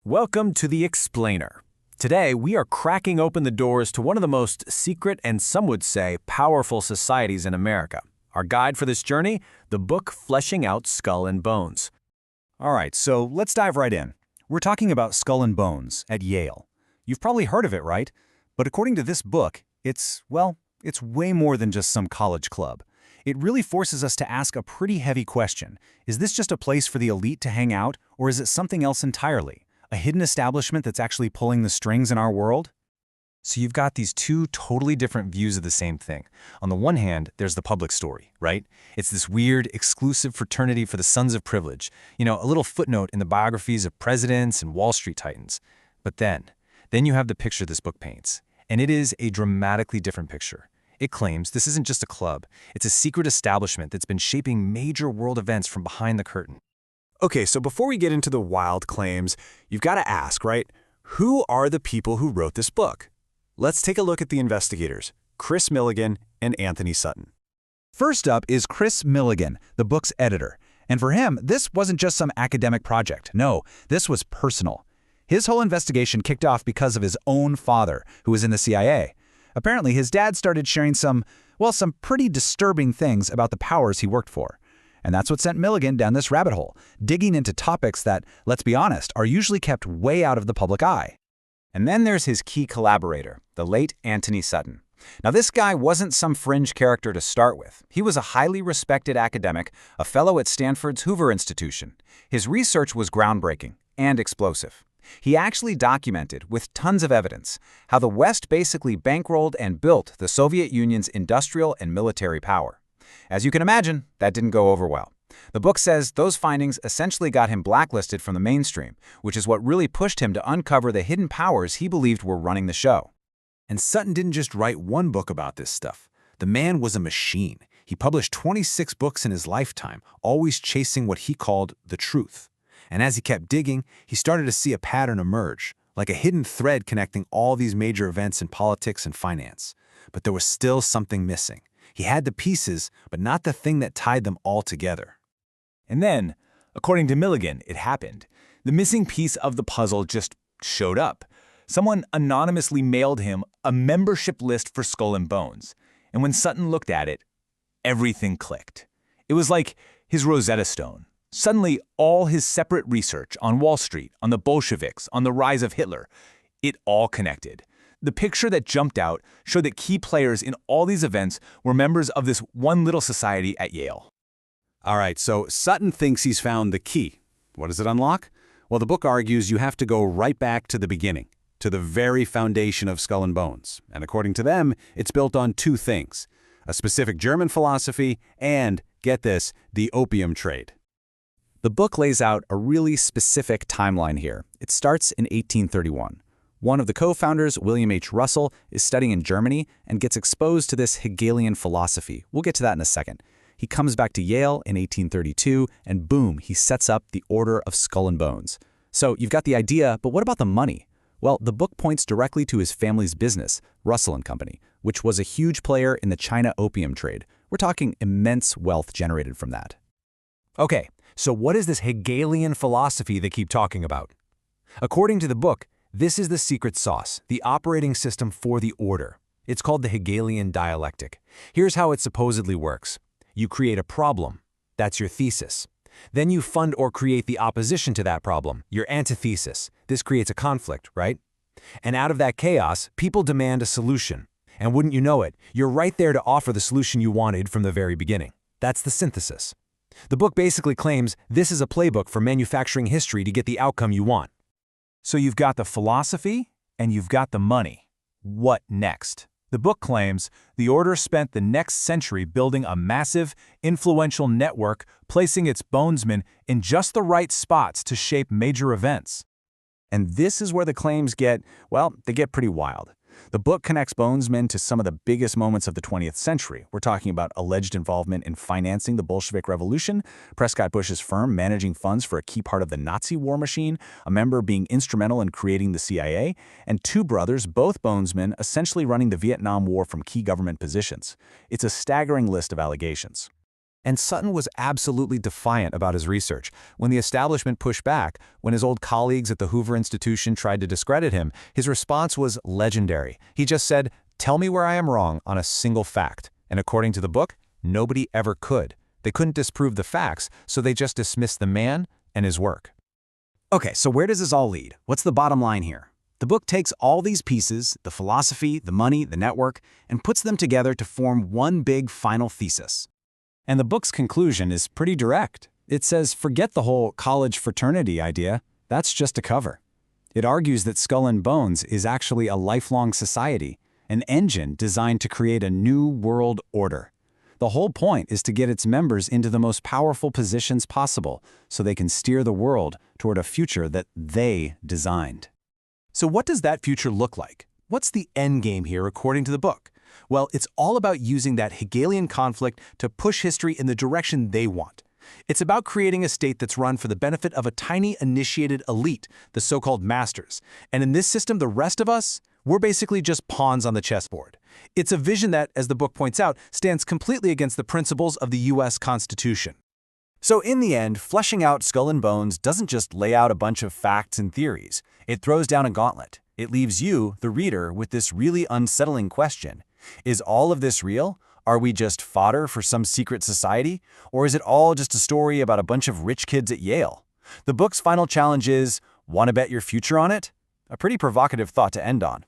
Welcome to The Explainer. Today, we are cracking open the doors to one of the most secret and some would say powerful societies in America. Our guide for this journey, the book Fleshing Out Skull and Bones. All right, so let's dive right in. We're talking about Skull and Bones at Yale. You've probably heard of it, right? But according to this book, it's way more than just some college club. It really forces us to ask a pretty heavy question. Is this just a place for the elite to hang out, or is it something else entirely? A hidden establishment that's actually pulling the strings in our world? So you've got these two totally different views of the same thing. On the one hand, there's the public story, right? It's this weird, exclusive fraternity for the sons of privilege. You know, a little footnote in the biographies of presidents and Wall Street titans. But then you have the picture this book paints. And it is a dramatically different picture. It claims this isn't just a club. It's a secret establishment that's been shaping major world events from behind the curtain. Okay, so before we get into the wild claims, you've got to ask, right? Who are the people who wrote this book? Let's take a look at the investigators, Kris Millegan and Antony Sutton. First up is Kris Millegan, the book's editor. And for him, this wasn't just some academic project. No, this was personal. His whole investigation kicked off because of his own father, who was in the CIA. Apparently, his dad started sharing some pretty disturbing things about the powers he worked for. And that's what sent Milligan down this rabbit hole, digging into topics that, let's be honest, are usually kept way out of the public eye. And then there's his key collaborator, the late Antony Sutton. Now, this guy wasn't some fringe character to start with. He was a highly respected academic, a fellow at Stanford's Hoover Institution. His research was groundbreaking and explosive. He actually documented, with tons of evidence, how the West basically bankrolled and built the Soviet Union's industrial and military power. As you can imagine, that didn't go over well. The book says those findings essentially got him blacklisted from the mainstream, which is what really pushed him to uncover the hidden powers he believed were running the show. And Sutton didn't just write one book about this stuff. The man was a machine. He published 26 books in his lifetime, always chasing what he called the truth. And as he kept digging, he started to see a pattern emerge, like a hidden thread connecting all these major events in politics and finance. But there was still something missing. He had the pieces, but not the thing that tied them all together. And then, according to Milligan, it happened. The missing piece of the puzzle just showed up. Someone anonymously mailed him a membership list for Skull and Bones. And when Sutton looked at it, everything clicked. It was like his Rosetta Stone. Suddenly, all his separate research on Wall Street, on the Bolsheviks, on the rise of Hitler, it all connected. The picture that jumped out showed that key players in all these events were members of this one little society at Yale. All right, so Sutton thinks he's found the key. What does it unlock? Well, the book argues you have to go right back to the beginning, to the very foundation of Skull and Bones. And according to them, it's built on two things: a specific German philosophy and, get this, the opium trade. The book lays out a really specific timeline here. It starts in 1831. One of the co-founders, William H. Russell, is studying in Germany and gets exposed to this Hegelian philosophy. We'll get to that in a second. He comes back to Yale in 1832, and boom, he sets up the Order of Skull and Bones. So you've got the idea, but what about the money? Well, the book points directly to his family's business, Russell and Company, which was a huge player in the China opium trade. We're talking immense wealth generated from that. Okay, so what is this Hegelian philosophy they keep talking about? According to the book, this is the secret sauce, the operating system for the order. It's called the Hegelian dialectic. Here's how it supposedly works. You create a problem. That's your thesis. Then you fund or create the opposition to that problem, your antithesis. This creates a conflict, right? And out of that chaos, people demand a solution. And wouldn't you know it, you're right there to offer the solution you wanted from the very beginning. That's the synthesis. The book basically claims this is a playbook for manufacturing history to get the outcome you want. So you've got the philosophy and you've got the money. What next? The book claims the order spent the next century building a massive, influential network, placing its bonesmen in just the right spots to shape major events. And this is where the claims get pretty wild. The book connects bonesmen to some of the biggest moments of the 20th century. We're talking about alleged involvement in financing the Bolshevik Revolution, Prescott Bush's firm managing funds for a key part of the Nazi war machine, a member being instrumental in creating the CIA, and two brothers, both bonesmen, essentially running the Vietnam War from key government positions. It's a staggering list of allegations. And Sutton was absolutely defiant about his research. When the establishment pushed back, when his old colleagues at the Hoover Institution tried to discredit him, his response was legendary. He just said, "Tell me where I am wrong on a single fact." And according to the book, nobody ever could. They couldn't disprove the facts, so they just dismissed the man and his work. Okay, so where does this all lead? What's the bottom line here? The book takes all these pieces, the philosophy, the money, the network, and puts them together to form one big final thesis. And the book's conclusion is pretty direct. It says, forget the whole college fraternity idea. That's just a cover. It argues that Skull and Bones is actually a lifelong society, an engine designed to create a new world order. The whole point is to get its members into the most powerful positions possible so they can steer the world toward a future that they designed. So what does that future look like? What's the end game here according to the book? Well, it's all about using that Hegelian conflict to push history in the direction they want. It's about creating a state that's run for the benefit of a tiny initiated elite, the so-called masters. And in this system, the rest of us, we're basically just pawns on the chessboard. It's a vision that, as the book points out, stands completely against the principles of the U.S. Constitution. So in the end, fleshing out Skull and Bones doesn't just lay out a bunch of facts and theories. It throws down a gauntlet. It leaves you, the reader, with this really unsettling question. Is all of this real? Are we just fodder for some secret society? Or is it all just a story about a bunch of rich kids at Yale? The book's final challenge is, want to bet your future on it? A pretty provocative thought to end on.